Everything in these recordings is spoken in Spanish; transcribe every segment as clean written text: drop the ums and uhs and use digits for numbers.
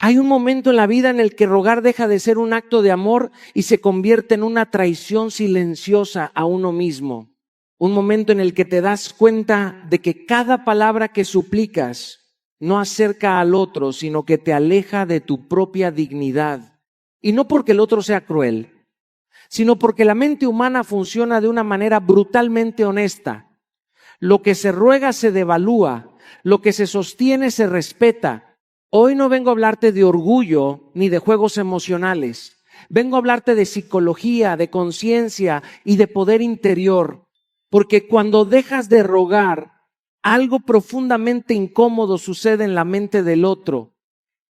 Hay un momento en la vida en el que rogar deja de ser un acto de amor y se convierte en una traición silenciosa a uno mismo. Un momento en el que te das cuenta de que cada palabra que suplicas no acerca al otro, sino que te aleja de tu propia dignidad. Y no porque el otro sea cruel, sino porque la mente humana funciona de una manera brutalmente honesta. Lo que se ruega se devalúa, lo que se sostiene se respeta. Hoy no vengo a hablarte de orgullo ni de juegos emocionales. Vengo a hablarte de psicología, de conciencia y de poder interior. Porque cuando dejas de rogar, algo profundamente incómodo sucede en la mente del otro.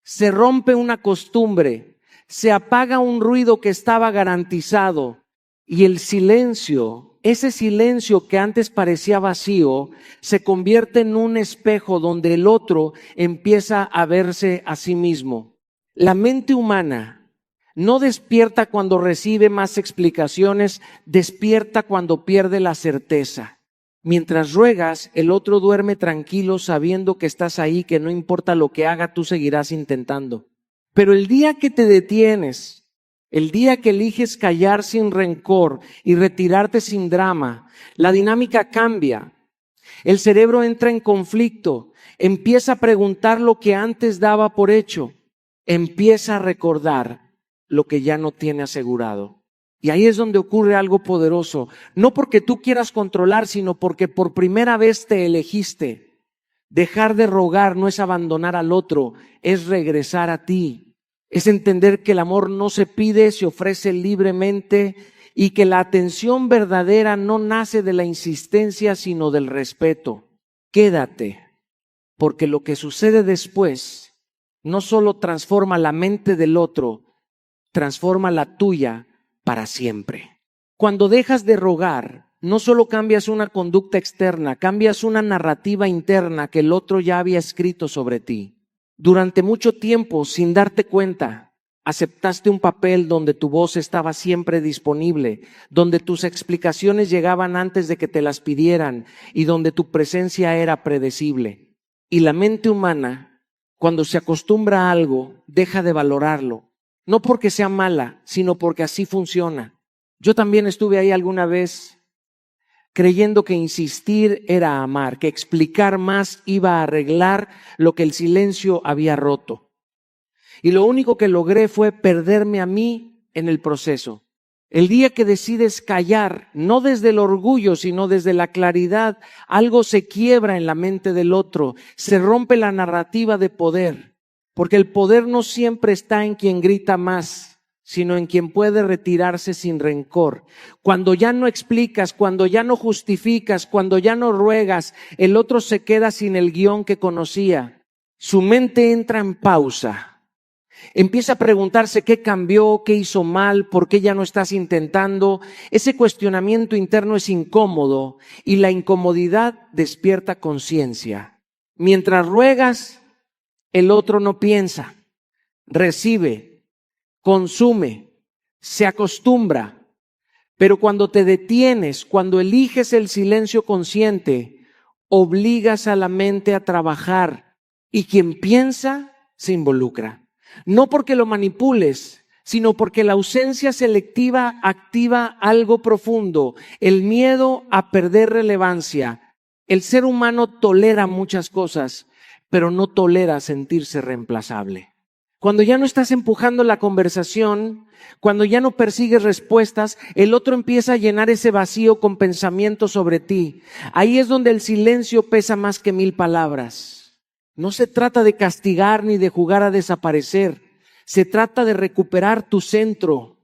Se rompe una costumbre. Se apaga un ruido que estaba garantizado y el silencio, ese silencio que antes parecía vacío, se convierte en un espejo donde el otro empieza a verse a sí mismo. La mente humana no despierta cuando recibe más explicaciones, despierta cuando pierde la certeza. Mientras ruegas, el otro duerme tranquilo sabiendo que estás ahí, que no importa lo que haga, tú seguirás intentando. Pero el día que te detienes, el día que eliges callar sin rencor y retirarte sin drama, la dinámica cambia. El cerebro entra en conflicto, empieza a preguntar lo que antes daba por hecho, empieza a recordar lo que ya no tiene asegurado. Y ahí es donde ocurre algo poderoso, no porque tú quieras controlar, sino porque por primera vez te elegiste. Dejar de rogar no es abandonar al otro, es regresar a ti. Es entender que el amor no se pide, se ofrece libremente y que la atención verdadera no nace de la insistencia, sino del respeto. Quédate, porque lo que sucede después no solo transforma la mente del otro, transforma la tuya para siempre. Cuando dejas de rogar, no solo cambias una conducta externa, cambias una narrativa interna que el otro ya había escrito sobre ti. Durante mucho tiempo, sin darte cuenta, aceptaste un papel donde tu voz estaba siempre disponible, donde tus explicaciones llegaban antes de que te las pidieran y donde tu presencia era predecible. Y la mente humana, cuando se acostumbra a algo, deja de valorarlo. No porque sea mala, sino porque así funciona. Yo también estuve ahí alguna vez creyendo que insistir era amar, que explicar más iba a arreglar lo que el silencio había roto. Y lo único que logré fue perderme a mí en el proceso. El día que decides callar, no desde el orgullo, sino desde la claridad, algo se quiebra en la mente del otro, se rompe la narrativa de poder, porque el poder no siempre está en quien grita más, sino en quien puede retirarse sin rencor. Cuando ya no explicas, cuando ya no justificas, cuando ya no ruegas, el otro se queda sin el guión que conocía. Su mente entra en pausa. Empieza a preguntarse qué cambió, qué hizo mal, por qué ya no estás intentando. Ese cuestionamiento interno es incómodo y la incomodidad despierta conciencia. Mientras ruegas, el otro no piensa, recibe, consume, se acostumbra, pero cuando te detienes, cuando eliges el silencio consciente, obligas a la mente a trabajar y quien piensa se involucra. No porque lo manipules, sino porque la ausencia selectiva activa algo profundo, el miedo a perder relevancia. El ser humano tolera muchas cosas, pero no tolera sentirse reemplazable. Cuando ya no estás empujando la conversación, cuando ya no persigues respuestas, el otro empieza a llenar ese vacío con pensamientos sobre ti. Ahí es donde el silencio pesa más que 1000 palabras. No se trata de castigar ni de jugar a desaparecer. Se trata de recuperar tu centro.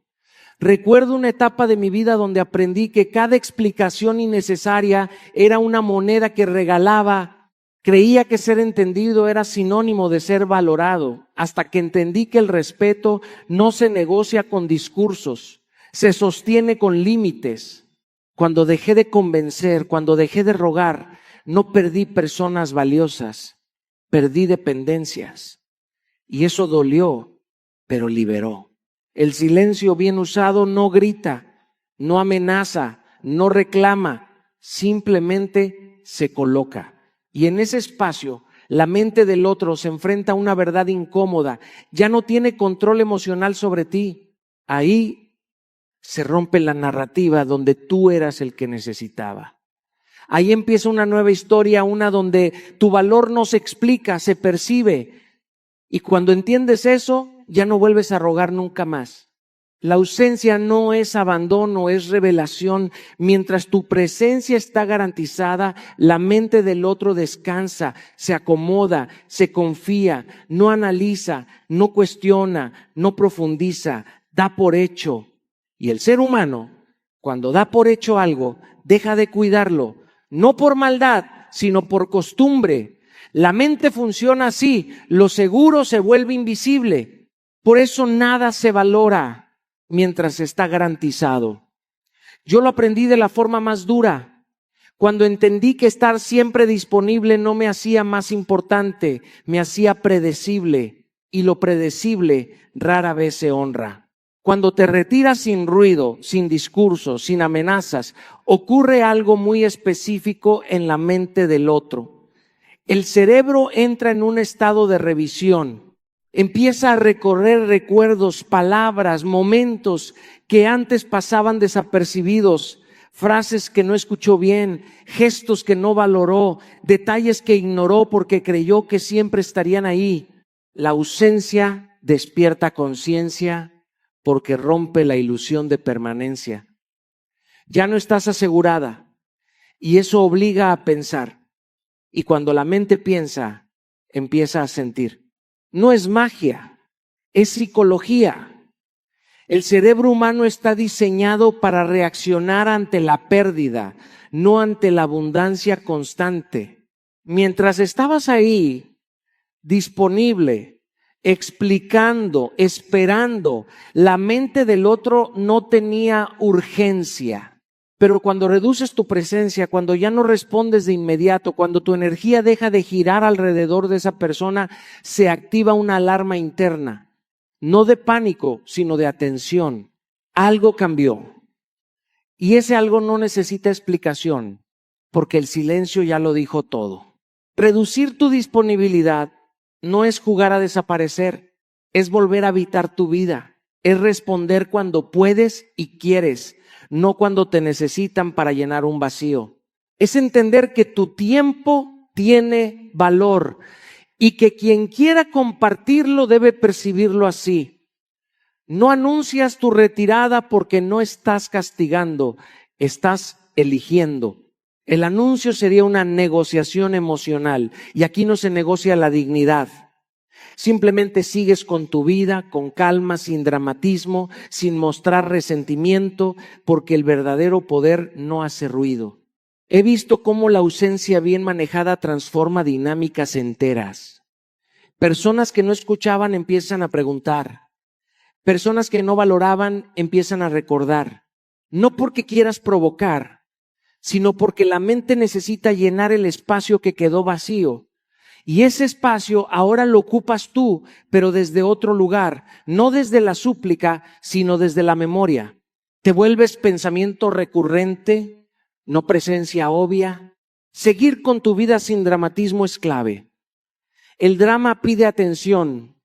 Recuerdo una etapa de mi vida donde aprendí que cada explicación innecesaria era una moneda que regalaba. Creía que ser entendido era sinónimo de ser valorado, hasta que entendí que el respeto no se negocia con discursos, se sostiene con límites. Cuando dejé de convencer, cuando dejé de rogar, no perdí personas valiosas, perdí dependencias. Y eso dolió, pero liberó. El silencio bien usado no grita, no amenaza, no reclama, simplemente se coloca. Y en ese espacio, la mente del otro se enfrenta a una verdad incómoda, ya no tiene control emocional sobre ti. Ahí se rompe la narrativa donde tú eras el que necesitaba. Ahí empieza una nueva historia, una donde tu valor no se explica, se percibe. Y cuando entiendes eso, ya no vuelves a rogar nunca más. La ausencia no es abandono, es revelación. Mientras tu presencia está garantizada, la mente del otro descansa, se acomoda, se confía, no analiza, no cuestiona, no profundiza, da por hecho. Y el ser humano, cuando da por hecho algo, deja de cuidarlo, no por maldad, sino por costumbre. La mente funciona así, lo seguro se vuelve invisible. Por eso nada se valora mientras está garantizado. Yo lo aprendí de la forma más dura, cuando entendí que estar siempre disponible no me hacía más importante, me hacía predecible, y lo predecible rara vez se honra. Cuando te retiras sin ruido, sin discursos, sin amenazas, ocurre algo muy específico en la mente del otro. El cerebro entra en un estado de revisión. Empieza a recorrer recuerdos, palabras, momentos que antes pasaban desapercibidos, frases que no escuchó bien, gestos que no valoró, detalles que ignoró porque creyó que siempre estarían ahí. La ausencia despierta conciencia porque rompe la ilusión de permanencia. Ya no estás asegurada y eso obliga a pensar. Y cuando la mente piensa, empieza a sentir. No es magia, es psicología. El cerebro humano está diseñado para reaccionar ante la pérdida, no ante la abundancia constante. Mientras estabas ahí, disponible, explicando, esperando, la mente del otro no tenía urgencia. Pero cuando reduces tu presencia, cuando ya no respondes de inmediato, cuando tu energía deja de girar alrededor de esa persona, se activa una alarma interna, no de pánico, sino de atención. Algo cambió. Y ese algo no necesita explicación, porque el silencio ya lo dijo todo. Reducir tu disponibilidad no es jugar a desaparecer, es volver a habitar tu vida, es responder cuando puedes y quieres, no cuando te necesitan para llenar un vacío. Es entender que tu tiempo tiene valor y que quien quiera compartirlo debe percibirlo así. No anuncias tu retirada porque no estás castigando, estás eligiendo. El anuncio sería una negociación emocional y aquí no se negocia la dignidad. Simplemente sigues con tu vida, con calma, sin dramatismo, sin mostrar resentimiento, porque el verdadero poder no hace ruido. He visto cómo la ausencia bien manejada transforma dinámicas enteras. Personas que no escuchaban empiezan a preguntar. Personas que no valoraban empiezan a recordar. No porque quieras provocar, sino porque la mente necesita llenar el espacio que quedó vacío. Y ese espacio ahora lo ocupas tú, pero desde otro lugar, no desde la súplica, sino desde la memoria. Te vuelves pensamiento recurrente, no presencia obvia. Seguir con tu vida sin dramatismo es clave. El drama pide atención,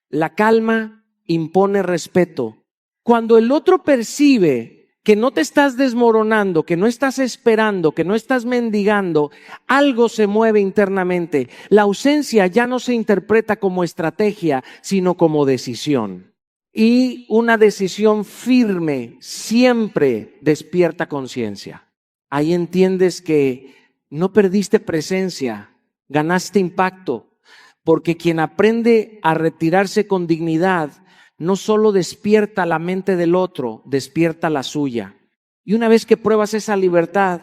la calma impone respeto. Cuando el otro percibe que no te estás desmoronando, que no estás esperando, que no estás mendigando, algo se mueve internamente. La ausencia ya no se interpreta como estrategia, sino como decisión. Y una decisión firme siempre despierta conciencia. Ahí entiendes que no perdiste presencia, ganaste impacto, porque quien aprende a retirarse con dignidad no solo despierta la mente del otro, despierta la suya. Y una vez que pruebas esa libertad,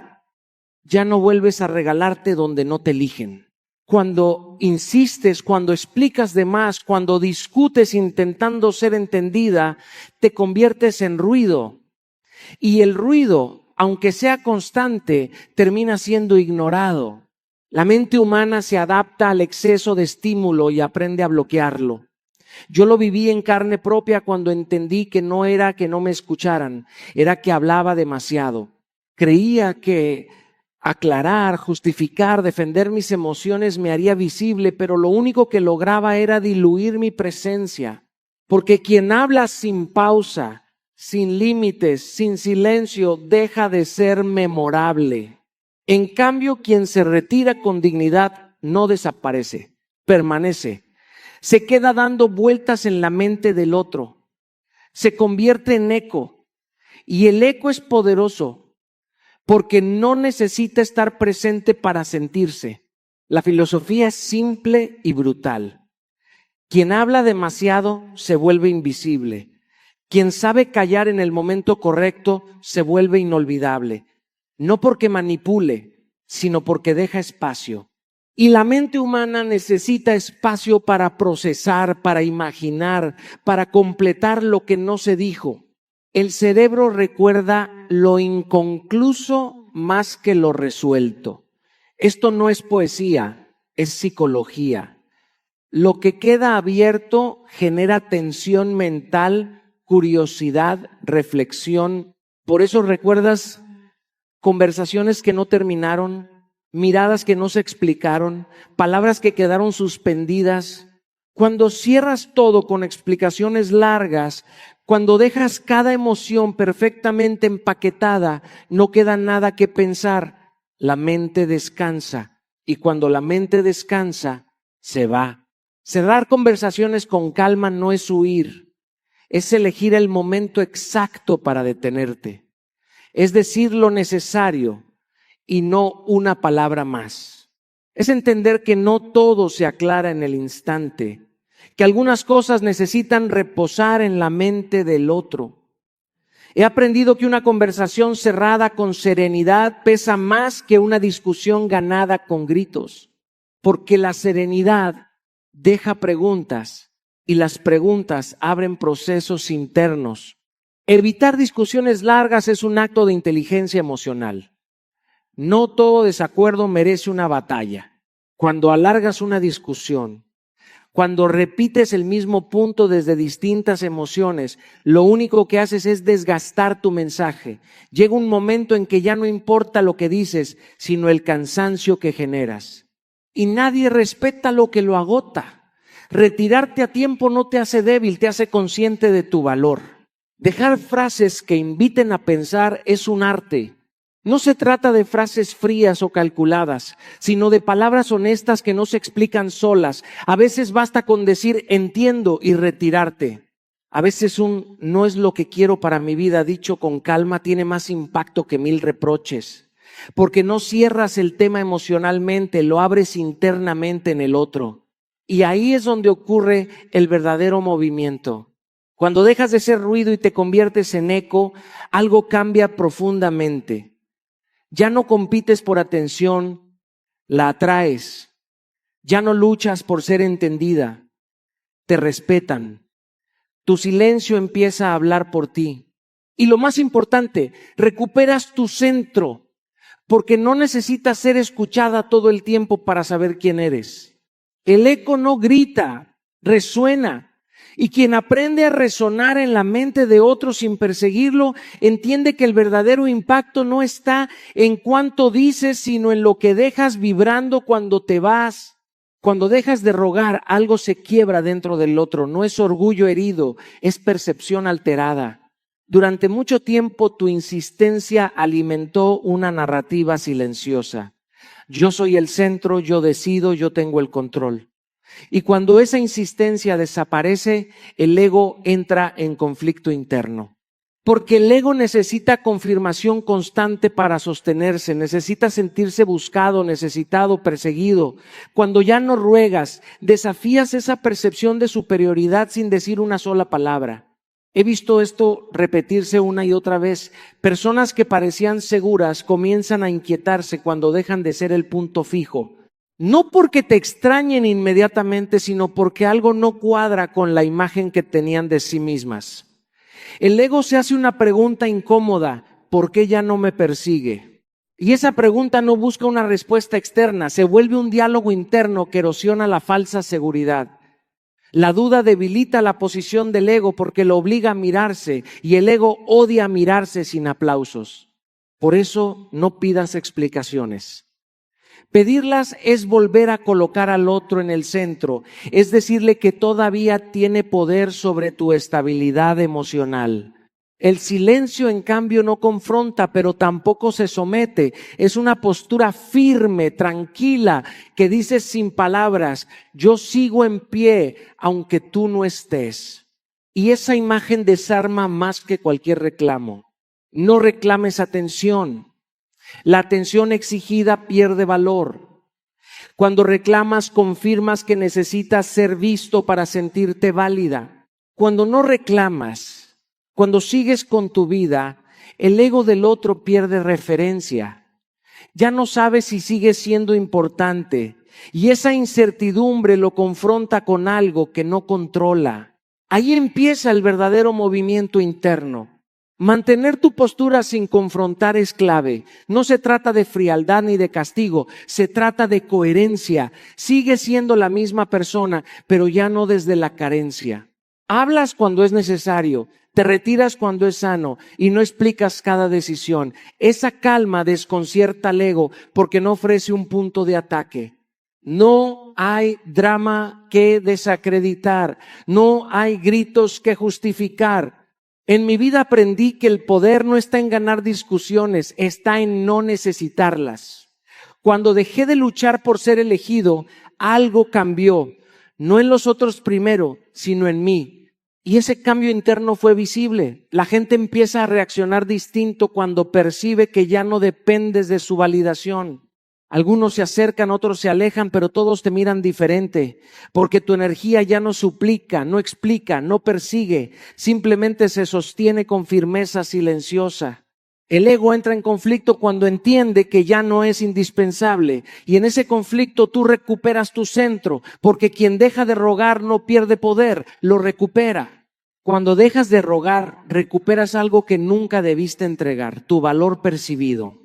ya no vuelves a regalarte donde no te eligen. Cuando insistes, cuando explicas de más, cuando discutes intentando ser entendida, te conviertes en ruido. Y el ruido, aunque sea constante, termina siendo ignorado. La mente humana se adapta al exceso de estímulo y aprende a bloquearlo. Yo lo viví en carne propia cuando entendí que no era que no me escucharan, era que hablaba demasiado. Creía que Aclarar, justificar, defender mis emociones me haría visible, pero lo único que lograba era diluir mi presencia. Porque quien habla sin pausa, sin límites, sin silencio, deja de ser memorable. En cambio, quien se retira con dignidad no desaparece, permanece. Se queda dando vueltas en la mente del otro. Se convierte en eco. Y el eco es poderoso porque no necesita estar presente para sentirse. La filosofía es simple y brutal. Quien habla demasiado se vuelve invisible. Quien sabe callar en el momento correcto se vuelve inolvidable. No porque manipule, sino porque deja espacio. Y la mente humana necesita espacio para procesar, para imaginar, para completar lo que no se dijo. El cerebro recuerda lo inconcluso más que lo resuelto. Esto no es poesía, es psicología. Lo que queda abierto genera tensión mental, curiosidad, reflexión. Por eso recuerdas conversaciones que no terminaron, miradas que no se explicaron, palabras que quedaron suspendidas. Cuando cierras todo con explicaciones largas, cuando dejas cada emoción perfectamente empaquetada, no queda nada que pensar. La mente descansa y cuando la mente descansa, se va. Cerrar conversaciones con calma no es huir, es elegir el momento exacto para detenerte. Es decir lo necesario y no una palabra más. Es entender que no todo se aclara en el instante, que algunas cosas necesitan reposar en la mente del otro. He aprendido que una conversación cerrada con serenidad pesa más que una discusión ganada con gritos, porque la serenidad deja preguntas y las preguntas abren procesos internos. Evitar discusiones largas es un acto de inteligencia emocional. No todo desacuerdo merece una batalla. Cuando alargas una discusión, cuando repites el mismo punto desde distintas emociones, lo único que haces es desgastar tu mensaje. Llega un momento en que ya no importa lo que dices, sino el cansancio que generas. Y nadie respeta lo que lo agota. Retirarte a tiempo no te hace débil, te hace consciente de tu valor. Dejar frases que inviten a pensar es un arte. No se trata de frases frías o calculadas, sino de palabras honestas que no se explican solas. A veces basta con decir entiendo y retirarte. A veces un no es lo que quiero para mi vida dicho con calma tiene más impacto que 1000 reproches. Porque no cierras el tema emocionalmente, lo abres internamente en el otro. Y ahí es donde ocurre el verdadero movimiento. Cuando dejas de ser ruido y te conviertes en eco, algo cambia profundamente. Ya no compites por atención, la atraes. Ya no luchas por ser entendida, te respetan. Tu silencio empieza a hablar por ti. Y lo más importante, recuperas tu centro, porque no necesitas ser escuchada todo el tiempo para saber quién eres. El eco no grita, resuena. Y quien aprende a resonar en la mente de otro sin perseguirlo, entiende que el verdadero impacto no está en cuánto dices, sino en lo que dejas vibrando cuando te vas. Cuando dejas de rogar, algo se quiebra dentro del otro. No es orgullo herido, es percepción alterada. Durante mucho tiempo tu insistencia alimentó una narrativa silenciosa. Yo soy el centro, yo decido, yo tengo el control. Y cuando esa insistencia desaparece, el ego entra en conflicto interno. Porque el ego necesita confirmación constante para sostenerse, necesita sentirse buscado, necesitado, perseguido. Cuando ya no ruegas, desafías esa percepción de superioridad sin decir una sola palabra. He visto esto repetirse una y otra vez. Personas que parecían seguras comienzan a inquietarse cuando dejan de ser el punto fijo. No porque te extrañen inmediatamente, sino porque algo no cuadra con la imagen que tenían de sí mismas. El ego se hace una pregunta incómoda: ¿por qué ya no me persigue? Y esa pregunta no busca una respuesta externa, se vuelve un diálogo interno que erosiona la falsa seguridad. La duda debilita la posición del ego porque lo obliga a mirarse, y el ego odia mirarse sin aplausos. Por eso no pidas explicaciones. Pedirlas es volver a colocar al otro en el centro, es decirle que todavía tiene poder sobre tu estabilidad emocional. El silencio, en cambio, no confronta, pero tampoco se somete. Es una postura firme, tranquila, que dice sin palabras: yo sigo en pie aunque tú no estés. Y esa imagen desarma más que cualquier reclamo. No reclames atención. La atención exigida pierde valor. Cuando reclamas, confirmas que necesitas ser visto para sentirte válida. Cuando no reclamas, cuando sigues con tu vida, el ego del otro pierde referencia. Ya no sabes si sigue siendo importante, y esa incertidumbre lo confronta con algo que no controla. Ahí empieza el verdadero movimiento interno. Mantener tu postura sin confrontar es clave. No se trata de frialdad ni de castigo, se trata de coherencia. Sigues siendo la misma persona, pero ya no desde la carencia. Hablas cuando es necesario, te retiras cuando es sano y no explicas cada decisión. Esa calma desconcierta al ego porque no ofrece un punto de ataque. No hay drama que desacreditar, no hay gritos que justificar. En mi vida aprendí que el poder no está en ganar discusiones, está en no necesitarlas. Cuando dejé de luchar por ser elegido, algo cambió, no en los otros primero, sino en mí. Y ese cambio interno fue visible. La gente empieza a reaccionar distinto cuando percibe que ya no dependes de su validación. Algunos se acercan, otros se alejan, pero todos te miran diferente, porque tu energía ya no suplica, no explica, no persigue, simplemente se sostiene con firmeza silenciosa. El ego entra en conflicto cuando entiende que ya no es indispensable, y en ese conflicto tú recuperas tu centro, porque quien deja de rogar no pierde poder, lo recupera. Cuando dejas de rogar, recuperas algo que nunca debiste entregar, tu valor percibido.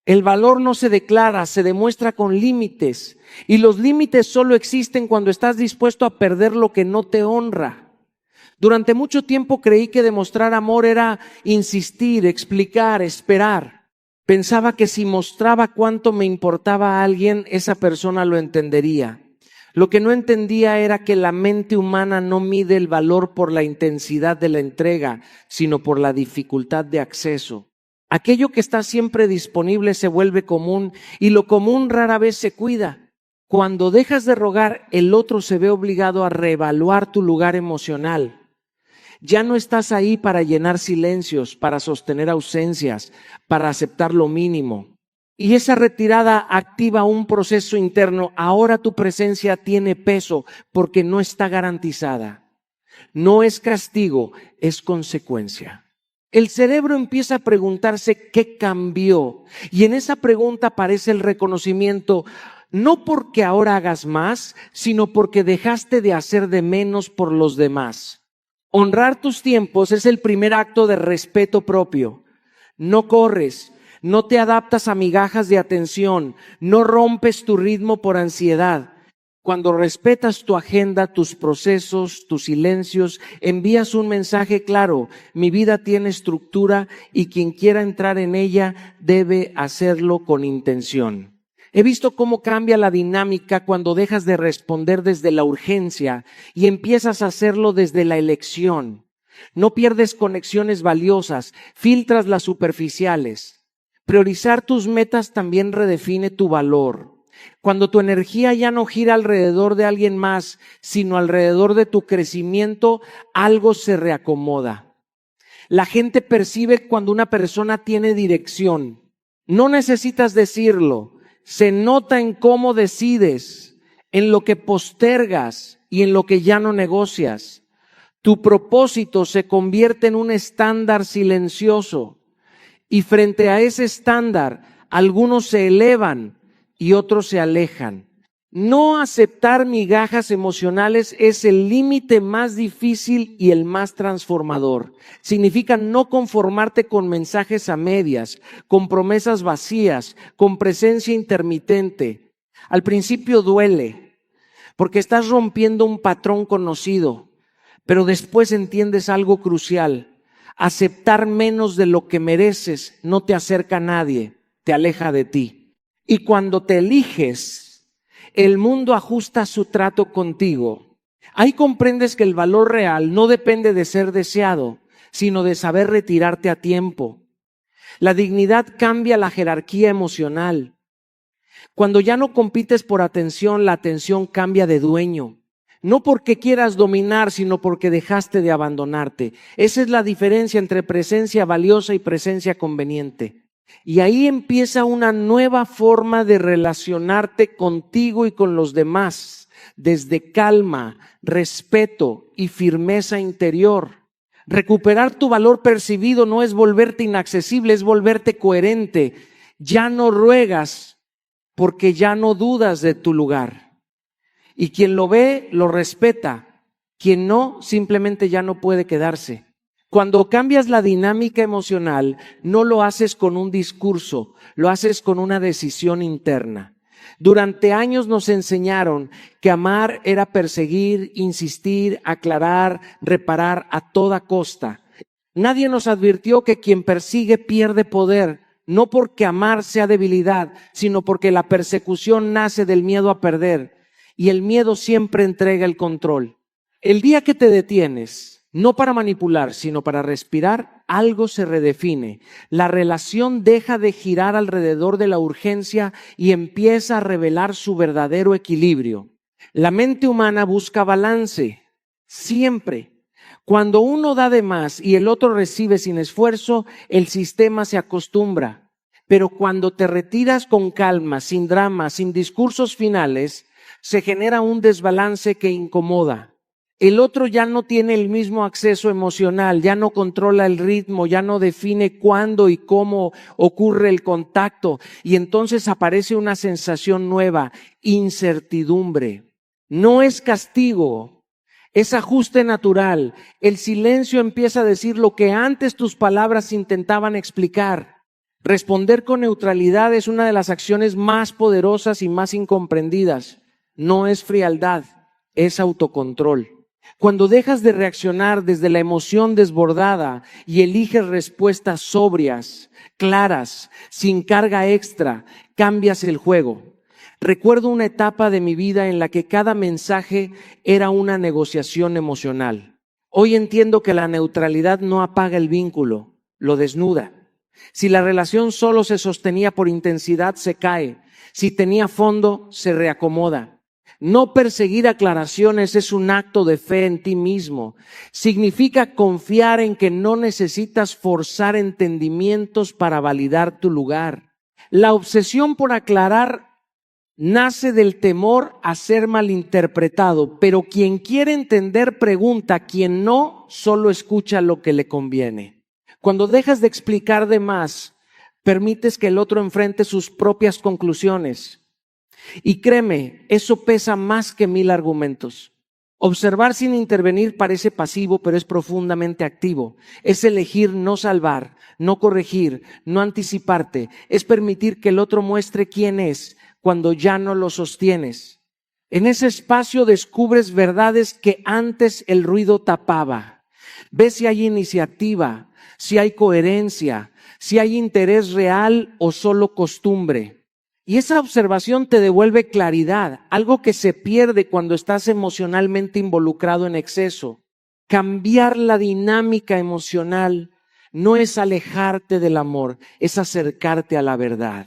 El valor no se declara, se demuestra con límites. Y los límites solo existen cuando estás dispuesto a perder lo que no te honra. Durante mucho tiempo creí que demostrar amor era insistir, explicar, esperar. Pensaba que si mostraba cuánto me importaba a alguien, esa persona lo entendería. Lo que no entendía era que la mente humana no mide el valor por la intensidad de la entrega, sino por la dificultad de acceso. Aquello que está siempre disponible se vuelve común y lo común rara vez se cuida. Cuando dejas de rogar, el otro se ve obligado a reevaluar tu lugar emocional. Ya no estás ahí para llenar silencios, para sostener ausencias, para aceptar lo mínimo. Y esa retirada activa un proceso interno. Ahora tu presencia tiene peso porque no está garantizada. No es castigo, es consecuencia. El cerebro empieza a preguntarse qué cambió, y en esa pregunta aparece el reconocimiento, no porque ahora hagas más, sino porque dejaste de hacer de menos por los demás. Honrar tus tiempos es el primer acto de respeto propio. No corres, no te adaptas a migajas de atención, no rompes tu ritmo por ansiedad. Cuando respetas tu agenda, tus procesos, tus silencios, envías un mensaje claro: mi vida tiene estructura y quien quiera entrar en ella debe hacerlo con intención. He visto cómo cambia la dinámica cuando dejas de responder desde la urgencia y empiezas a hacerlo desde la elección. No pierdes conexiones valiosas, filtras las superficiales. Priorizar tus metas también redefine tu valor. Cuando tu energía ya no gira alrededor de alguien más, sino alrededor de tu crecimiento, algo se reacomoda. La gente percibe cuando una persona tiene dirección. No necesitas decirlo. Se nota en cómo decides, en lo que postergas y en lo que ya no negocias. Tu propósito se convierte en un estándar silencioso. Y frente a ese estándar, algunos se elevan y otros se alejan. No aceptar migajas emocionales es el límite más difícil y el más transformador. Significa no conformarte con mensajes a medias, con promesas vacías, con presencia intermitente. Al principio duele, porque estás rompiendo un patrón conocido, pero después entiendes algo crucial. Aceptar menos de lo que mereces no te acerca a nadie, te aleja de ti. Y cuando te eliges, el mundo ajusta su trato contigo. Ahí comprendes que el valor real no depende de ser deseado, sino de saber retirarte a tiempo. La dignidad cambia la jerarquía emocional. Cuando ya no compites por atención, la atención cambia de dueño. No porque quieras dominar, sino porque dejaste de abandonarte. Esa es la diferencia entre presencia valiosa y presencia conveniente. Y ahí empieza una nueva forma de relacionarte contigo y con los demás, desde calma, respeto y firmeza interior. Recuperar tu valor percibido no es volverte inaccesible, es volverte coherente. Ya no ruegas porque ya no dudas de tu lugar. Y quien lo ve, lo respeta. Quien no, simplemente ya no puede quedarse. Cuando cambias la dinámica emocional, no lo haces con un discurso, lo haces con una decisión interna. Durante años nos enseñaron que amar era perseguir, insistir, aclarar, reparar a toda costa. Nadie nos advirtió que quien persigue pierde poder, no porque amar sea debilidad, sino porque la persecución nace del miedo a perder. Y el miedo siempre entrega el control. El día que te detienes, no para manipular, sino para respirar, algo se redefine. La relación deja de girar alrededor de la urgencia y empieza a revelar su verdadero equilibrio. La mente humana busca balance, siempre. Cuando uno da de más y el otro recibe sin esfuerzo, el sistema se acostumbra. Pero cuando te retiras con calma, sin drama, sin discursos finales, se genera un desbalance que incomoda. El otro ya no tiene el mismo acceso emocional, ya no controla el ritmo, ya no define cuándo y cómo ocurre el contacto, y entonces aparece una sensación nueva, incertidumbre. No es castigo, es ajuste natural. El silencio empieza a decir lo que antes tus palabras intentaban explicar. Responder con neutralidad es una de las acciones más poderosas y más incomprendidas. No es frialdad, es autocontrol. Cuando dejas de reaccionar desde la emoción desbordada y eliges respuestas sobrias, claras, sin carga extra, cambias el juego. Recuerdo una etapa de mi vida en la que cada mensaje era una negociación emocional. Hoy entiendo que la neutralidad no apaga el vínculo, lo desnuda. Si la relación solo se sostenía por intensidad, se cae. Si tenía fondo, se reacomoda. No perseguir aclaraciones es un acto de fe en ti mismo. Significa confiar en que no necesitas forzar entendimientos para validar tu lugar. La obsesión por aclarar nace del temor a ser malinterpretado, pero quien quiere entender pregunta, quien no, solo escucha lo que le conviene. Cuando dejas de explicar de más, permites que el otro enfrente sus propias conclusiones. Y créeme, eso pesa más que 1000 argumentos. Observar sin intervenir parece pasivo, pero es profundamente activo. Es elegir no salvar, no corregir, no anticiparte. Es permitir que el otro muestre quién es cuando ya no lo sostienes. En ese espacio descubres verdades que antes el ruido tapaba. Ves si hay iniciativa, si hay coherencia, si hay interés real o solo costumbre. Y esa observación te devuelve claridad, algo que se pierde cuando estás emocionalmente involucrado en exceso. Cambiar la dinámica emocional no es alejarte del amor, es acercarte a la verdad.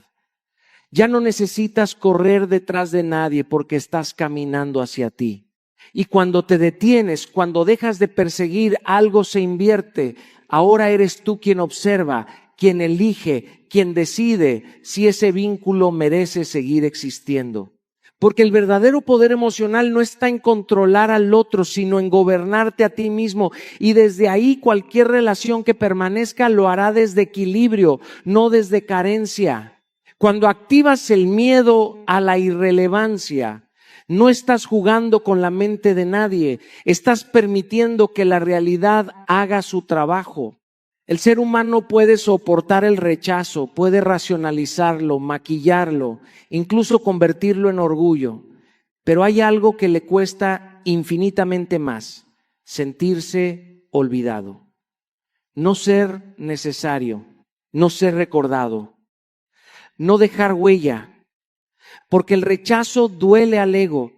Ya no necesitas correr detrás de nadie porque estás caminando hacia ti. Y cuando te detienes, cuando dejas de perseguir, algo se invierte. Ahora eres tú quien observa, quien elige, quien decide si ese vínculo merece seguir existiendo. Porque el verdadero poder emocional no está en controlar al otro, sino en gobernarte a ti mismo. Y desde ahí cualquier relación que permanezca lo hará desde equilibrio, no desde carencia. Cuando activas el miedo a la irrelevancia, no estás jugando con la mente de nadie, estás permitiendo que la realidad haga su trabajo. El ser humano puede soportar el rechazo, puede racionalizarlo, maquillarlo, incluso convertirlo en orgullo. Pero hay algo que le cuesta infinitamente más: sentirse olvidado. no ser necesario, no ser recordado, no dejar huella, porque el rechazo duele al ego,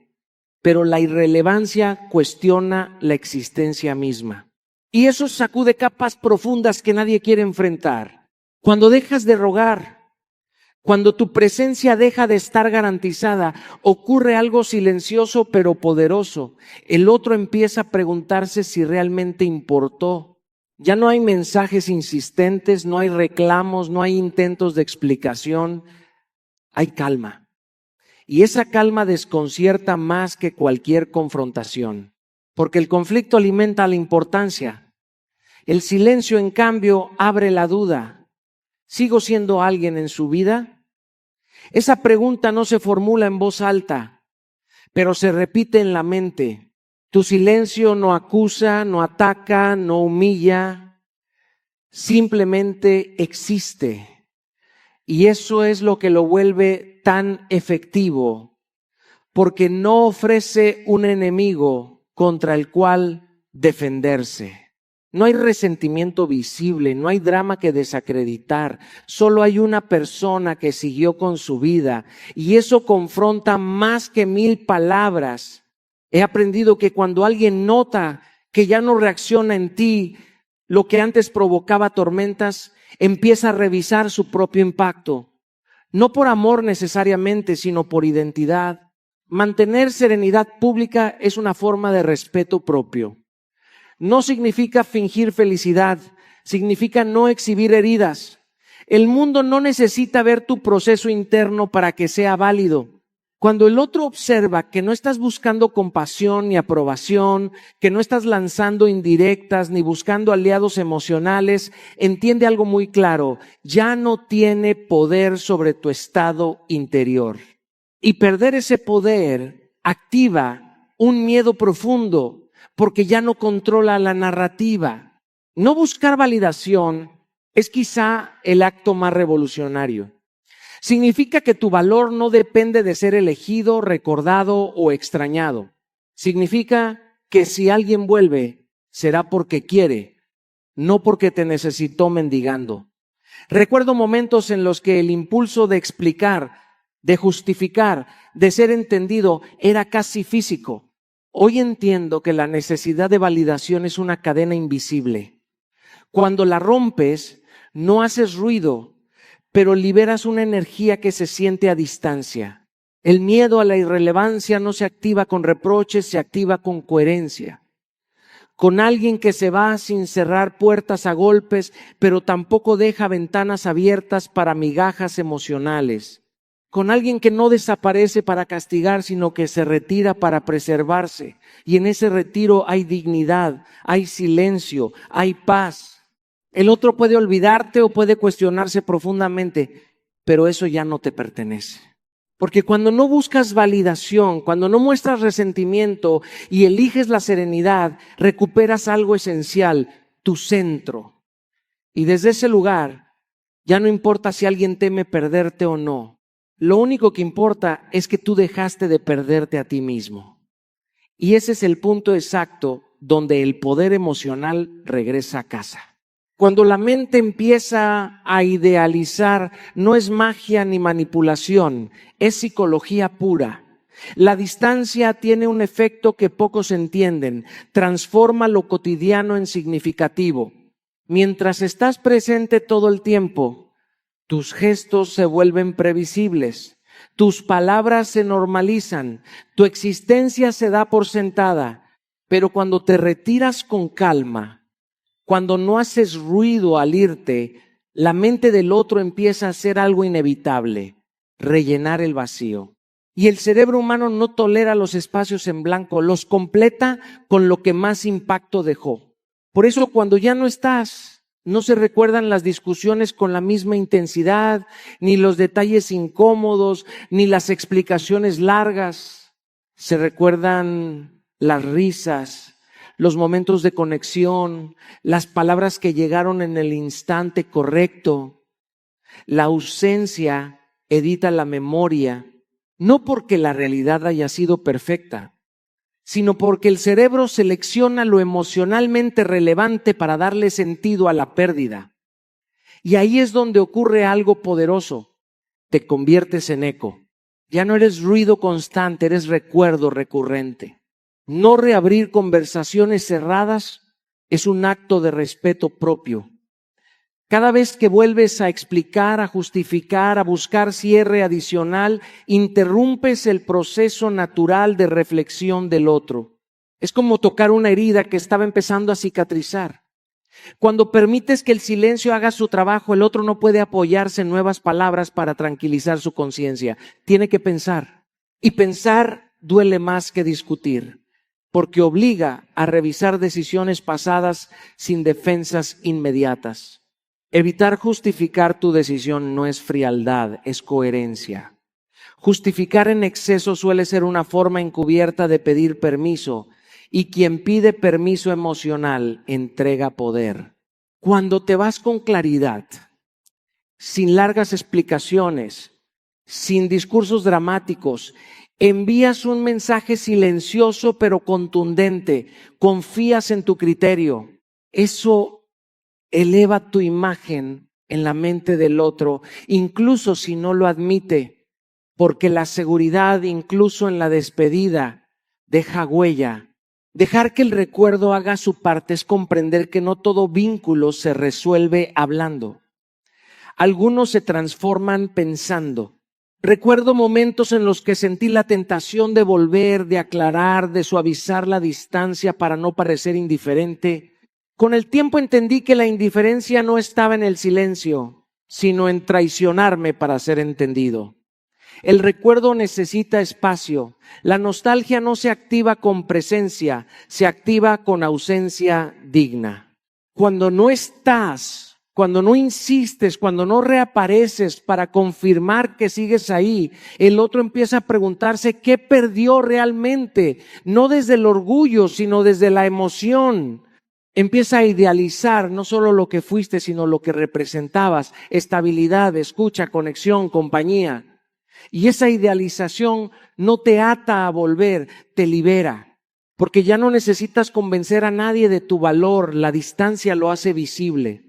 pero la irrelevancia cuestiona la existencia misma. Y eso sacude capas profundas que nadie quiere enfrentar. Cuando dejas de rogar, cuando tu presencia deja de estar garantizada, ocurre algo silencioso pero poderoso. El otro empieza a preguntarse si realmente importó. Ya no hay mensajes insistentes, no hay reclamos, no hay intentos de explicación. Hay calma. Y esa calma desconcierta más que cualquier confrontación, porque el conflicto alimenta la importancia. El silencio, en cambio, abre la duda. ¿Sigo siendo alguien en su vida? Esa pregunta no se formula en voz alta, pero se repite en la mente. Tu silencio no acusa, no ataca, no humilla, simplemente existe. Y eso es lo que lo vuelve tan efectivo, porque no ofrece un enemigo contra el cual defenderse. No hay resentimiento visible, no hay drama que desacreditar, solo hay una persona que siguió con su vida y eso confronta más que 1000 palabras. He aprendido que cuando alguien nota que ya no reacciona en ti lo que antes provocaba tormentas, empieza a revisar su propio impacto. No por amor necesariamente, sino por identidad. Mantener serenidad pública es una forma de respeto propio. No significa fingir felicidad, significa no exhibir heridas. El mundo no necesita ver tu proceso interno para que sea válido. Cuando el otro observa que no estás buscando compasión ni aprobación, que no estás lanzando indirectas ni buscando aliados emocionales, entiende algo muy claro: ya no tiene poder sobre tu estado interior. Y perder ese poder activa un miedo profundo, porque ya no controla la narrativa. No buscar validación es quizá el acto más revolucionario. Significa que tu valor no depende de ser elegido, recordado o extrañado. Significa que si alguien vuelve, será porque quiere, no porque te necesitó mendigando. Recuerdo momentos en los que el impulso de explicar, de justificar, de ser entendido era casi físico. Hoy entiendo que la necesidad de validación es una cadena invisible. Cuando la rompes, no haces ruido, pero liberas una energía que se siente a distancia. El miedo a la irrelevancia no se activa con reproches, se activa con coherencia. Con alguien que se va sin cerrar puertas a golpes, pero tampoco deja ventanas abiertas para migajas emocionales. Con alguien que no desaparece para castigar, sino que se retira para preservarse. Y en ese retiro hay dignidad, hay silencio, hay paz. El otro puede olvidarte o puede cuestionarse profundamente, pero eso ya no te pertenece. Porque cuando no buscas validación, cuando no muestras resentimiento y eliges la serenidad, recuperas algo esencial, tu centro. Y desde ese lugar, ya no importa si alguien teme perderte o no. Lo único que importa es que tú dejaste de perderte a ti mismo. Y ese es el punto exacto donde el poder emocional regresa a casa. Cuando la mente empieza a idealizar, no es magia ni manipulación, es psicología pura. La distancia tiene un efecto que pocos entienden, transforma lo cotidiano en significativo. Mientras estás presente todo el tiempo, tus gestos se vuelven previsibles, tus palabras se normalizan, tu existencia se da por sentada, pero cuando te retiras con calma, cuando no haces ruido al irte, la mente del otro empieza a hacer algo inevitable: rellenar el vacío. Y el cerebro humano no tolera los espacios en blanco, los completa con lo que más impacto dejó. Por eso cuando ya no estás, no se recuerdan las discusiones con la misma intensidad, ni los detalles incómodos, ni las explicaciones largas. Se recuerdan las risas, los momentos de conexión, las palabras que llegaron en el instante correcto. La ausencia edita la memoria, no porque la realidad haya sido perfecta, sino porque el cerebro selecciona lo emocionalmente relevante para darle sentido a la pérdida. Y ahí es donde ocurre algo poderoso. Te conviertes en eco. Ya no eres ruido constante, eres recuerdo recurrente. No reabrir conversaciones cerradas es un acto de respeto propio. Cada vez que vuelves a explicar, a justificar, a buscar cierre adicional, interrumpes el proceso natural de reflexión del otro. Es como tocar una herida que estaba empezando a cicatrizar. Cuando permites que el silencio haga su trabajo, el otro no puede apoyarse en nuevas palabras para tranquilizar su conciencia. Tiene que pensar. Y pensar duele más que discutir, porque obliga a revisar decisiones pasadas sin defensas inmediatas. Evitar justificar tu decisión no es frialdad, es coherencia. Justificar en exceso suele ser una forma encubierta de pedir permiso, y quien pide permiso emocional entrega poder. Cuando te vas con claridad, sin largas explicaciones, sin discursos dramáticos, envías un mensaje silencioso pero contundente, confías en tu criterio. Eso eleva tu imagen en la mente del otro, incluso si no lo admite, porque la seguridad, incluso en la despedida, deja huella. Dejar que el recuerdo haga su parte es comprender que no todo vínculo se resuelve hablando. Algunos se transforman pensando. Recuerdo momentos en los que sentí la tentación de volver, de aclarar, de suavizar la distancia para no parecer indiferente. Con el tiempo entendí que la indiferencia no estaba en el silencio, sino en traicionarme para ser entendido. El recuerdo necesita espacio. La nostalgia no se activa con presencia, se activa con ausencia digna. Cuando no estás, cuando no insistes, cuando no reapareces para confirmar que sigues ahí, el otro empieza a preguntarse qué perdió realmente, no desde el orgullo, sino desde la emoción. Empieza a idealizar no solo lo que fuiste, sino lo que representabas, estabilidad, escucha, conexión, compañía. Y esa idealización no te ata a volver, te libera, porque ya no necesitas convencer a nadie de tu valor, la distancia lo hace visible.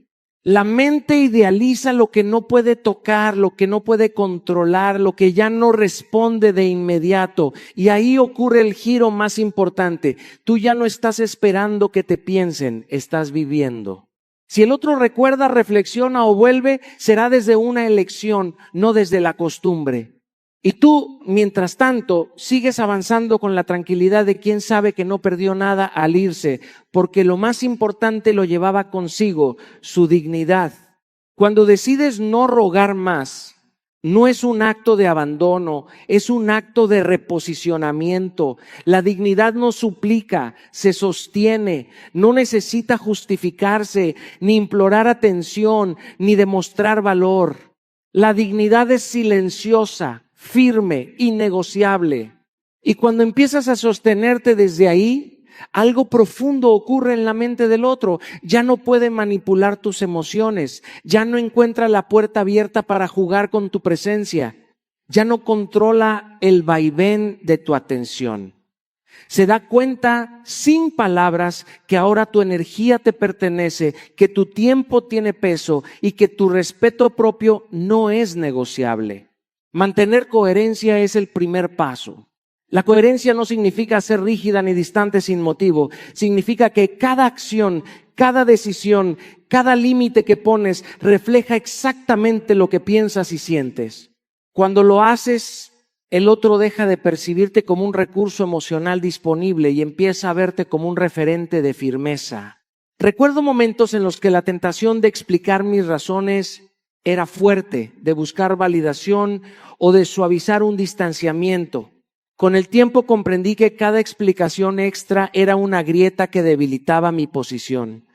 La mente idealiza lo que no puede tocar, lo que no puede controlar, lo que ya no responde de inmediato. Y ahí ocurre el giro más importante. Tú ya no estás esperando que te piensen, estás viviendo. Si el otro recuerda, reflexiona o vuelve, será desde una elección, no desde la costumbre. Y tú, mientras tanto, sigues avanzando con la tranquilidad de quien sabe que no perdió nada al irse, porque lo más importante lo llevaba consigo, su dignidad. Cuando decides no rogar más, no es un acto de abandono, es un acto de reposicionamiento. La dignidad no suplica, se sostiene, no necesita justificarse, ni implorar atención, ni demostrar valor. La dignidad es silenciosa, firme, innegociable. Y cuando empiezas a sostenerte desde ahí, algo profundo ocurre en la mente del otro. Ya no puede manipular tus emociones, ya no encuentra la puerta abierta para jugar con tu presencia, ya no controla el vaivén de tu atención. Se da cuenta sin palabras que ahora tu energía te pertenece, que tu tiempo tiene peso y que tu respeto propio no es negociable. Mantener coherencia es el primer paso. La coherencia no significa ser rígida ni distante sin motivo. Significa que cada acción, cada decisión, cada límite que pones refleja exactamente lo que piensas y sientes. Cuando lo haces, el otro deja de percibirte como un recurso emocional disponible y empieza a verte como un referente de firmeza. Recuerdo momentos en los que la tentación de explicar mis razones era fuerte, de buscar validación o de suavizar un distanciamiento. Con el tiempo comprendí que cada explicación extra era una grieta que debilitaba mi posición.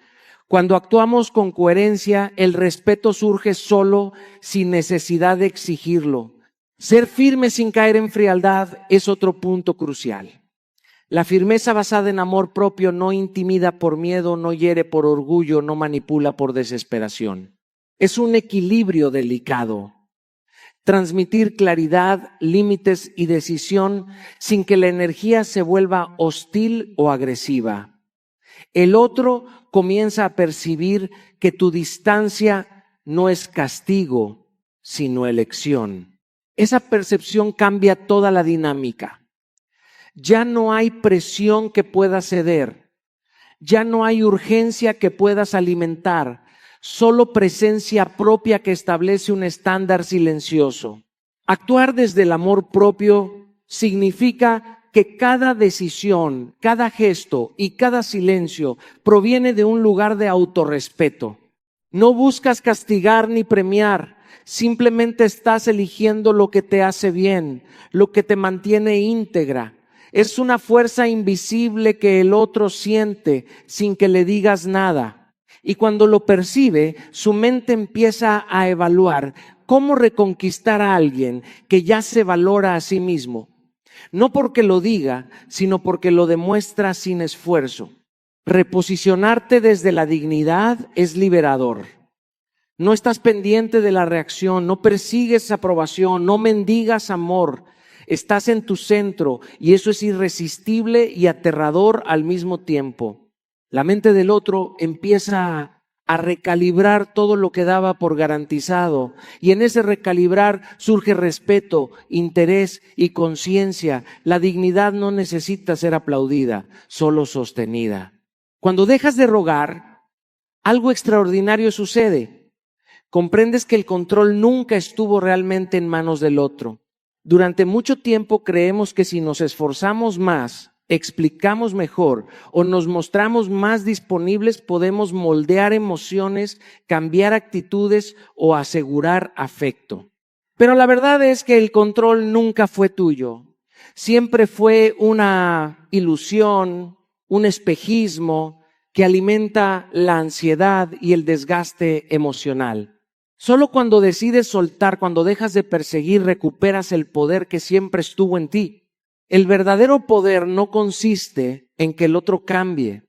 Cuando actuamos con coherencia, el respeto surge solo, sin necesidad de exigirlo. Ser firme sin caer en frialdad es otro punto crucial. La firmeza basada en amor propio no intimida por miedo, no hiere por orgullo, no manipula por desesperación. Es un equilibrio delicado. transmitir claridad, límites y decisión sin que la energía se vuelva hostil o agresiva. El otro comienza a percibir que tu distancia no es castigo, sino elección. Esa percepción cambia toda la dinámica. Ya no hay presión que pueda ceder. Ya no hay urgencia que puedas alimentar. Solo presencia propia que establece un estándar silencioso. Actuar desde el amor propio significa que cada decisión, cada gesto y cada silencio proviene de un lugar de autorrespeto. No buscas castigar ni premiar, simplemente estás eligiendo lo que te hace bien, lo que te mantiene íntegra. Es una fuerza invisible que el otro siente sin que le digas nada. Y cuando lo percibe, su mente empieza a evaluar cómo reconquistar a alguien que ya se valora a sí mismo. No porque lo diga, sino porque lo demuestra sin esfuerzo. Reposicionarte desde la dignidad es liberador. No estás pendiente de la reacción, no persigues aprobación, no mendigas amor. Estás en tu centro y eso es irresistible y aterrador al mismo tiempo. La mente del otro empieza a recalibrar todo lo que daba por garantizado y en ese recalibrar surge respeto, interés y conciencia. La dignidad no necesita ser aplaudida, solo sostenida. Cuando dejas de rogar, algo extraordinario sucede. Comprendes que el control nunca estuvo realmente en manos del otro. Durante mucho tiempo creemos que si nos esforzamos más, explicamos mejor o nos mostramos más disponibles, podemos moldear emociones, cambiar actitudes o asegurar afecto. Pero la verdad es que el control nunca fue tuyo. Siempre fue una ilusión, un espejismo que alimenta la ansiedad y el desgaste emocional. Solo cuando decides soltar, cuando dejas de perseguir, recuperas el poder que siempre estuvo en ti. El verdadero poder no consiste en que el otro cambie,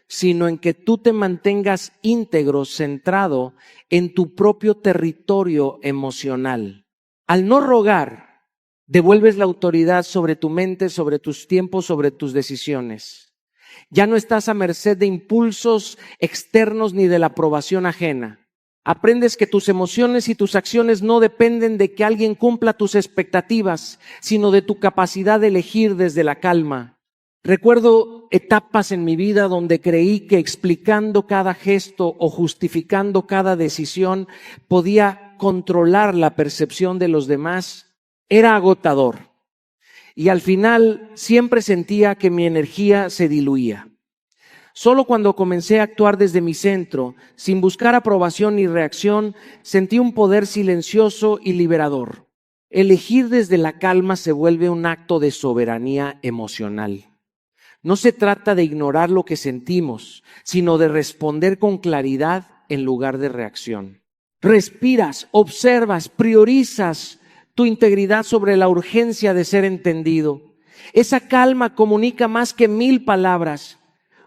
sino en que tú te mantengas íntegro, centrado en tu propio territorio emocional. Al no rogar, devuelves la autoridad sobre tu mente, sobre tus tiempos, sobre tus decisiones. Ya no estás a merced de impulsos externos ni de la aprobación ajena. Aprendes que tus emociones y tus acciones no dependen de que alguien cumpla tus expectativas, sino de tu capacidad de elegir desde la calma. Recuerdo etapas en mi vida donde creí que explicando cada gesto o justificando cada decisión podía controlar la percepción de los demás. Era agotador. Y al final siempre sentía que mi energía se diluía. Solo cuando comencé a actuar desde mi centro, sin buscar aprobación ni reacción, sentí un poder silencioso y liberador. Elegir desde la calma se vuelve un acto de soberanía emocional. No se trata de ignorar lo que sentimos, sino de responder con claridad en lugar de reacción. Respiras, observas, priorizas tu integridad sobre la urgencia de ser entendido. Esa calma comunica más que 1000 palabras.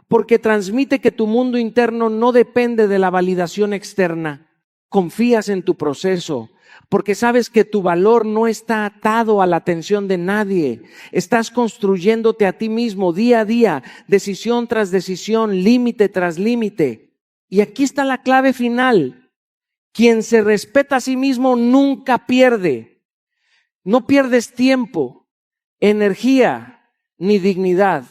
Porque transmite que tu mundo interno no depende de la validación externa. Confías en tu proceso, porque sabes que tu valor no está atado a la atención de nadie. Estás construyéndote a ti mismo día a día, decisión tras decisión, límite tras límite. Y aquí está la clave final. Quien se respeta a sí mismo nunca pierde. No pierdes tiempo, energía ni dignidad.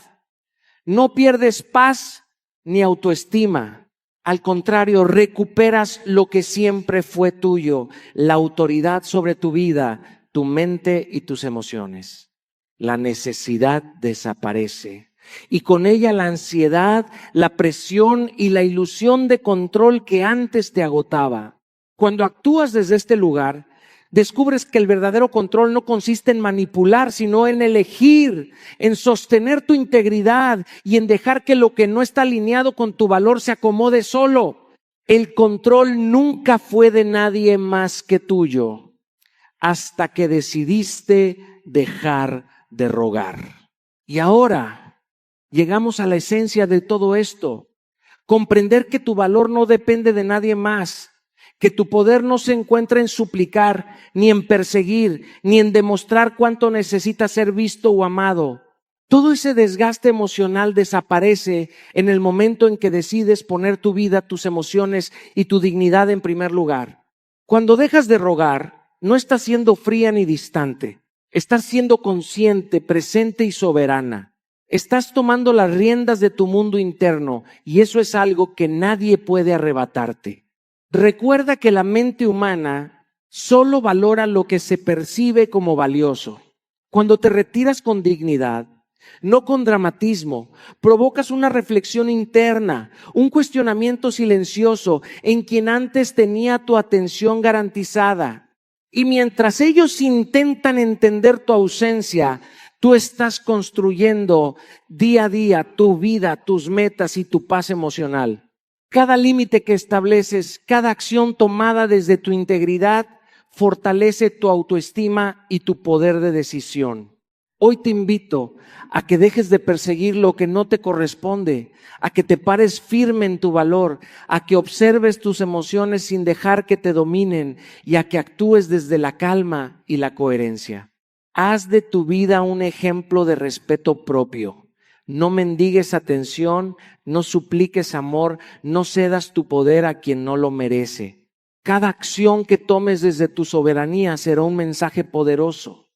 No pierdes paz ni autoestima. Al contrario, recuperas lo que siempre fue tuyo, la autoridad sobre tu vida, tu mente y tus emociones. La necesidad desaparece y con ella la ansiedad, la presión y la ilusión de control que antes te agotaba. Cuando actúas desde este lugar, descubres que el verdadero control no consiste en manipular, sino en elegir, en sostener tu integridad y en dejar que lo que no está alineado con tu valor se acomode solo. El control nunca fue de nadie más que tuyo, hasta que decidiste dejar de rogar. Y ahora llegamos a la esencia de todo esto, comprender que tu valor no depende de nadie más, que tu poder no se encuentra en suplicar, ni en perseguir, ni en demostrar cuánto necesitas ser visto o amado. Todo ese desgaste emocional desaparece en el momento en que decides poner tu vida, tus emociones y tu dignidad en primer lugar. Cuando dejas de rogar, no estás siendo fría ni distante. Estás siendo consciente, presente y soberana. Estás tomando las riendas de tu mundo interno y eso es algo que nadie puede arrebatarte. Recuerda que la mente humana solo valora lo que se percibe como valioso. Cuando te retiras con dignidad, no con dramatismo, provocas una reflexión interna, un cuestionamiento silencioso en quien antes tenía tu atención garantizada. Y mientras ellos intentan entender tu ausencia, tú estás construyendo día a día tu vida, tus metas y tu paz emocional. Cada límite que estableces, cada acción tomada desde tu integridad, fortalece tu autoestima y tu poder de decisión. Hoy te invito a que dejes de perseguir lo que no te corresponde, a que te pares firme en tu valor, a que observes tus emociones sin dejar que te dominen y a que actúes desde la calma y la coherencia. Haz de tu vida un ejemplo de respeto propio. No mendigues atención, no supliques amor, no cedas tu poder a quien no lo merece. Cada acción que tomes desde tu soberanía será un mensaje poderoso.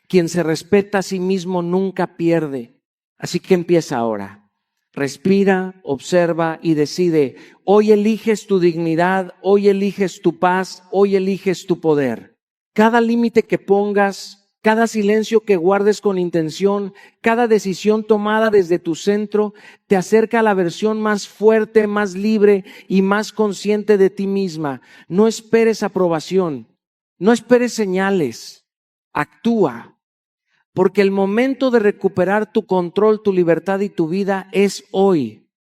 Quien se respeta a sí mismo nunca pierde. Así que empieza ahora. Respira, observa y decide. Hoy eliges tu dignidad, hoy eliges tu paz, hoy eliges tu poder. Cada límite que pongas, cada silencio que guardes con intención, cada decisión tomada desde tu centro, te acerca a la versión más fuerte, más libre y más consciente de ti misma. No esperes aprobación, no esperes señales. Actúa, porque el momento de recuperar tu control, tu libertad y tu vida es hoy.